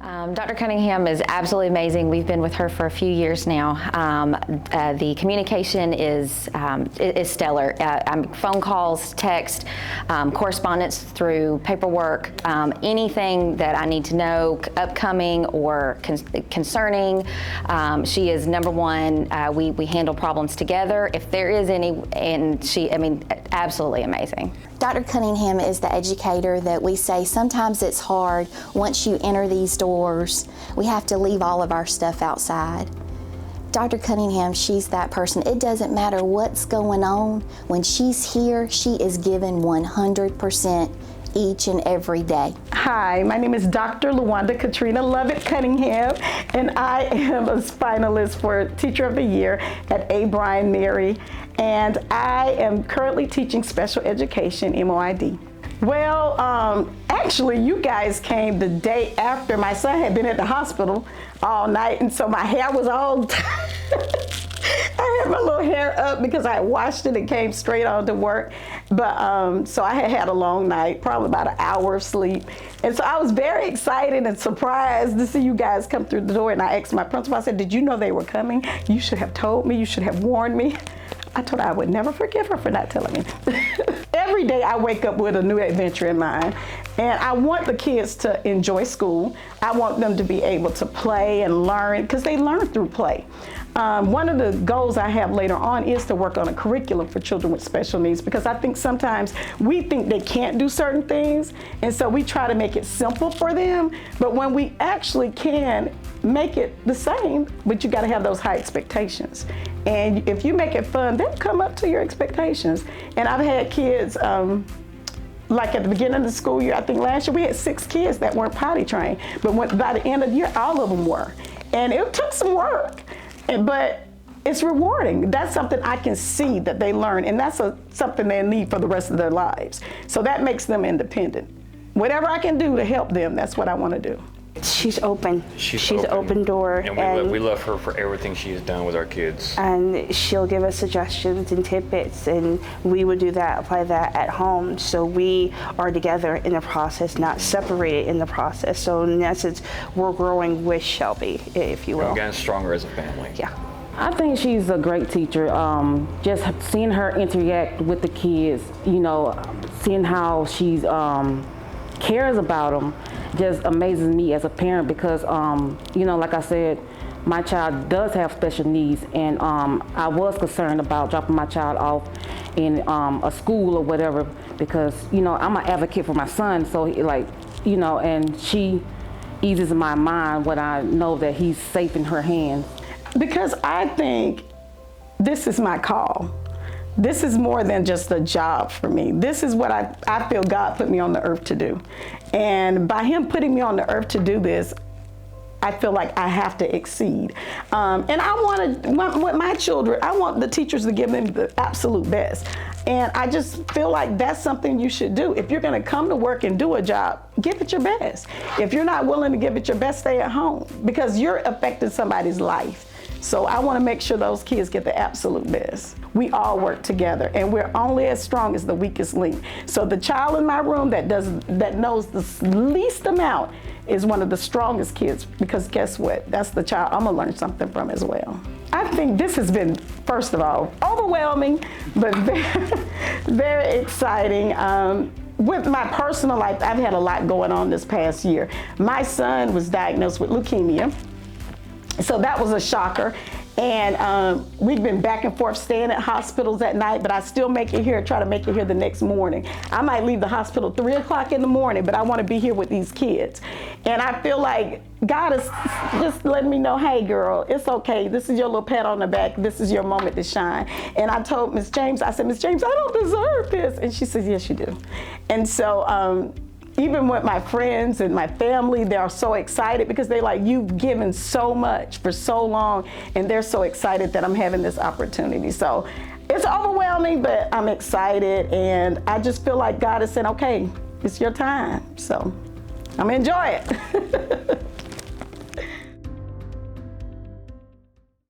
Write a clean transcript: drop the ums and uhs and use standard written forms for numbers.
Dr. Cunningham is absolutely amazing. We've been with her for a few years now. The communication is stellar. Phone calls, text, correspondence through paperwork, anything that I need to know, upcoming or concerning. She is number one. We handle problems together if there is any, and absolutely amazing. Dr. Cunningham is the educator that we say sometimes it's hard once you enter these doors. We have to leave all of our stuff outside. Dr. Cunningham, she's that person. It doesn't matter what's going on. When she's here, she is given 100% each and every day. Hi, my name is Dr. Lawanda Lovett-Cunningham, and I am a finalist for Teacher of the Year at A. Bryan Mary, and I am currently teaching special education, MOID. Well, actually, you guys came the day after my son had been at the hospital all night, and so my hair was all I had my little hair up because I washed it and came straight on to work. But so I had a long night, probably about an hour of sleep. And so I was very excited and surprised to see you guys come through the door. And I asked my principal, I said, did you know they were coming? You should have told me, you should have warned me. I told her I would never forgive her for not telling me. Every day I wake up with a new adventure in mind. And I want the kids to enjoy school. I want them to be able to play and learn, because they learn through play. One of the goals I have later on is to work on a curriculum for children with special needs, because I think sometimes we think they can't do certain things, and so we try to make it simple for them. But when we actually can make it the same, but you got to have those high expectations. And if you make it fun, they'll come up to your expectations. And I've had kids, like at the beginning of the school year, I think last year we had 6 kids that weren't potty trained, but by the end of the year, all of them were. And it took some work, but it's rewarding. That's something I can see that they learn, and that's something they need for the rest of their lives. So that makes them independent. Whatever I can do to help them, that's what I want to do. She's open. She's open door. And we love her for everything she has done with our kids. And she'll give us suggestions and tidbits, and we would apply that at home. So we are together in the process, not separated in the process. So in essence, we're growing with Shelby, if you will. We're getting stronger as a family. Yeah. I think she's a great teacher. Just seeing her interact with the kids, seeing how she cares about them, just amazes me as a parent, because like I said, my child does have special needs, and I was concerned about dropping my child off in a school or whatever, because I'm an advocate for my son, so and she eases my mind when I know that he's safe in her hands. Because I think this is my call. This is more than just a job for me. This is what I feel God put me on the earth to do. And by Him putting me on the earth to do this, I feel like I have to exceed. And I want my children, I want the teachers to give them the absolute best. And I just feel like that's something you should do. If you're gonna come to work and do a job, give it your best. If you're not willing to give it your best, stay at home, because you're affecting somebody's life. So I want to make sure those kids get the absolute best. We all work together, and we're only as strong as the weakest link. So the child in my room that knows the least amount is one of the strongest kids, because guess what? That's the child I'm gonna learn something from as well. I think this has been, first of all, overwhelming, but very, very exciting. With my personal life, I've had a lot going on this past year. My son was diagnosed with leukemia. So that was a shocker, and we've been back and forth staying at hospitals at night, but I still make it here, try to make it here the next morning. I might leave the hospital 3 o'clock in the morning, but I want to be here with these kids. And I feel like God is just letting me know, hey girl, it's okay. This is your little pat on the back. This is your moment to shine. And I told Miss James, I said, Miss James, I don't deserve this. And she says, yes, you do. And so, even with my friends and my family, they are so excited, because they're like, you've given so much for so long, and they're so excited that I'm having this opportunity. So it's overwhelming, but I'm excited, and I just feel like God is saying, okay, it's your time. So I'm gonna enjoy it.